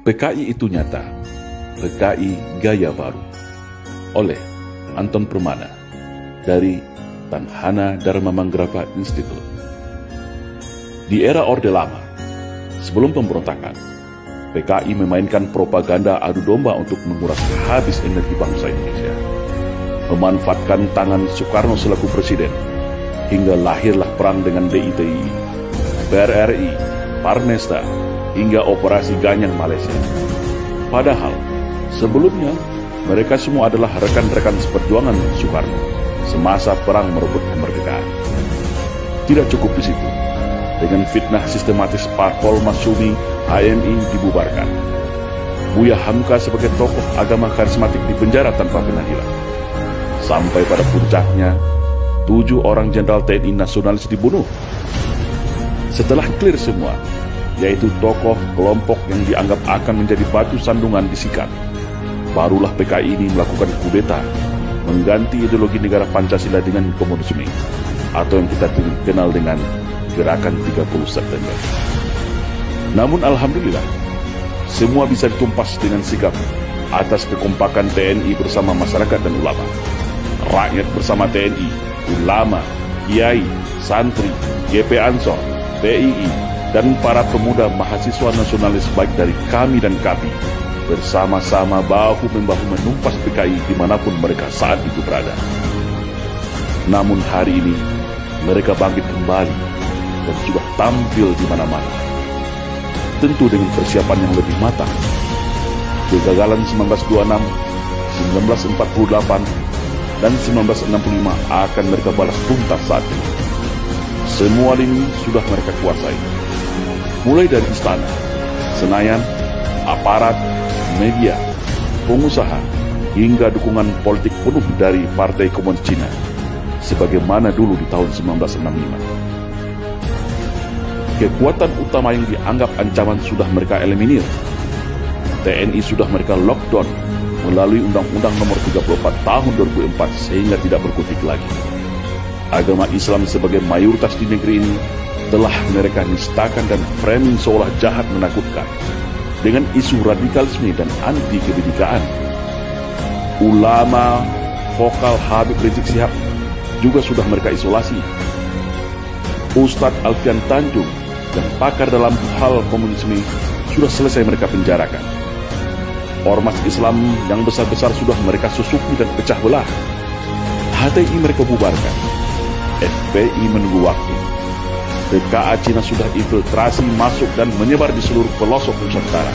PKI itu nyata, PKI Gaya Baru, oleh Anton Permana dari Tanhana Dharma Manggrava Institute. Di era Orde Lama, sebelum pemberontakan, PKI memainkan propaganda adu domba untuk menguras habis energi bangsa Indonesia, memanfaatkan tangan Soekarno selaku presiden, hingga lahirlah perang dengan DITI, PRRI, Parmesta, hingga operasi Ganyang Malaysia. Padahal, sebelumnya, mereka semua adalah rekan-rekan seperjuangan Soekarno semasa perang merebut kemerdekaan. Tidak cukup di situ. Dengan fitnah sistematis Parpol Masyumi, HMI dibubarkan. Buya Hamka sebagai tokoh agama karismatik dipenjara tanpa pengadilan. Sampai pada puncaknya, 7 orang jenderal TNI nasionalis dibunuh. Setelah clear semua, yaitu tokoh kelompok yang dianggap akan menjadi batu sandungan disikat, barulah PKI ini melakukan kudeta, mengganti ideologi negara Pancasila dengan komunisme, atau yang kita kenal dengan Gerakan 30 September. Namun alhamdulillah, semua bisa ditumpas dengan sikap atas kekompakan TNI bersama masyarakat dan ulama. Rakyat bersama TNI, ulama, kiai, santri, GP Ansor, PII, dan para pemuda mahasiswa nasionalis baik dari kami dan KAPI bersama-sama bahu-membahu menumpas PKI dimanapun mereka saat itu berada. Namun hari ini mereka bangkit kembali dan sudah tampil di mana-mana, tentu dengan persiapan yang lebih matang. Kegagalan 1926, 1948, dan 1965 akan mereka balas tuntas saat ini. Semua lini sudah mereka kuasai, mulai dari istana, Senayan, aparat, media, pengusaha, hingga dukungan politik penuh dari Partai Komunis Cina, sebagaimana dulu di tahun 1965. Kekuatan utama yang dianggap ancaman sudah mereka eliminir. TNI sudah mereka lockdown melalui Undang-Undang Nomor 34 Tahun 2004 sehingga tidak berkutik lagi. Agama Islam sebagai mayoritas di negeri ini telah mereka nistakan dan framing seolah jahat menakutkan dengan isu radikalisme dan anti kebinekaan. Ulama vokal Habib Rizik Syihab juga sudah mereka isolasi. Ustadz Alfian Tanjung dan pakar dalam hal komunisme sudah selesai mereka penjarakan. Ormas Islam yang besar-besar sudah mereka susupi dan pecah belah. HTI mereka bubarkan. FPI menunggu waktu. TKA Cina sudah infiltrasi masuk dan menyebar di seluruh pelosok Nusantara.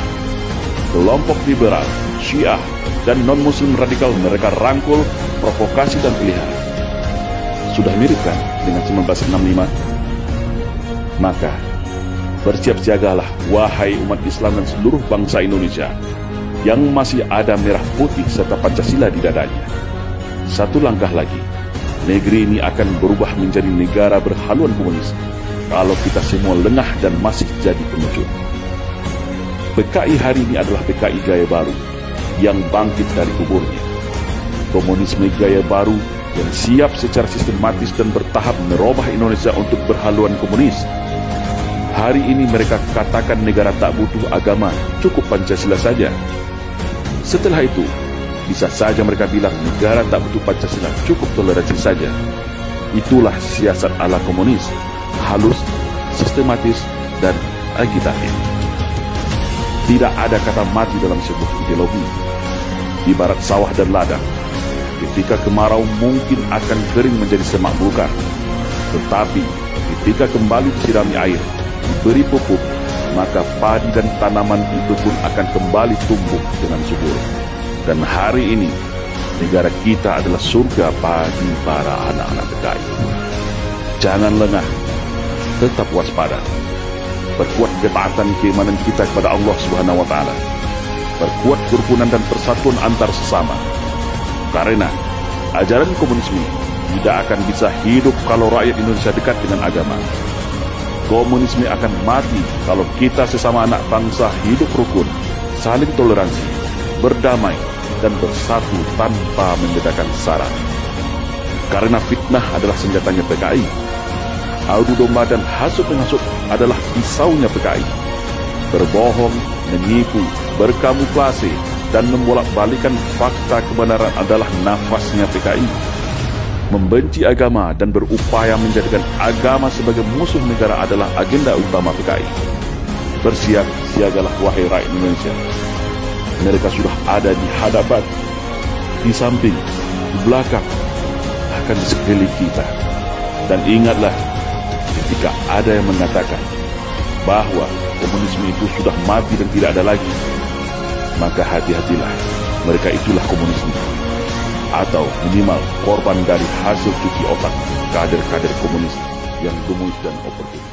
Kelompok liberal, Syiah, dan non-muslim radikal mereka rangkul, provokasi dan pelihara. Sudah mirip kan dengan 1965? Maka, bersiap siagalah wahai umat Islam dan seluruh bangsa Indonesia yang masih ada merah putih serta Pancasila di dadanya. Satu langkah lagi, negeri ini akan berubah menjadi negara berhaluan komunis kalau kita semua lengah dan masih jadi pengecut. PKI hari ini adalah PKI Gaya Baru yang bangkit dari kuburnya. Komunisme Gaya Baru yang siap secara sistematis dan bertahap merubah Indonesia untuk berhaluan komunis. Hari ini mereka katakan negara tak butuh agama, cukup Pancasila saja. Setelah itu, bisa saja mereka bilang negara tak butuh Pancasila, cukup toleransi saja. Itulah siasat ala komunis, halus, sistematis, dan agitatif. Tidak ada kata mati dalam sebuah ideologi. Ibarat sawah dan ladang, ketika kemarau mungkin akan kering menjadi semak belukar. Tetapi ketika kembali disirami air, diberi pupuk, maka padi dan tanaman itu pun akan kembali tumbuh dengan subur. Dan hari ini, negara kita adalah surga bagi para anak-anak PKI. Jangan lengah, tetap waspada. Perkuat ketaatan keimanan kita kepada Allah Subhanahu wa Ta'ala. Perkuat kerukunan dan persatuan antar sesama. Karena ajaran komunisme tidak akan bisa hidup kalau rakyat Indonesia dekat dengan agama. Komunisme akan mati kalau kita sesama anak bangsa hidup rukun, saling toleransi, berdamai, dan bersatu tanpa membedakan sara. Karena fitnah adalah senjatanya PKI. Adu domba dan hasut menghasut adalah pisaunya PKI. Berbohong, menipu, berkamuflase dan membolak-balikan fakta kebenaran adalah nafasnya PKI. Membenci agama dan berupaya menjadikan agama sebagai musuh negara adalah agenda utama PKI. Bersiap siagalah wahai rakyat Indonesia. Mereka sudah ada di hadapan, di samping, di belakang, bahkan di sekeliling kita. Dan ingatlah, ketika ada yang mengatakan bahwa komunisme itu sudah mati dan tidak ada lagi, maka hati-hatilah, mereka itulah komunisme, atau minimal korban dari hasil cuci otak kader-kader komunis yang gemus dan oportunis.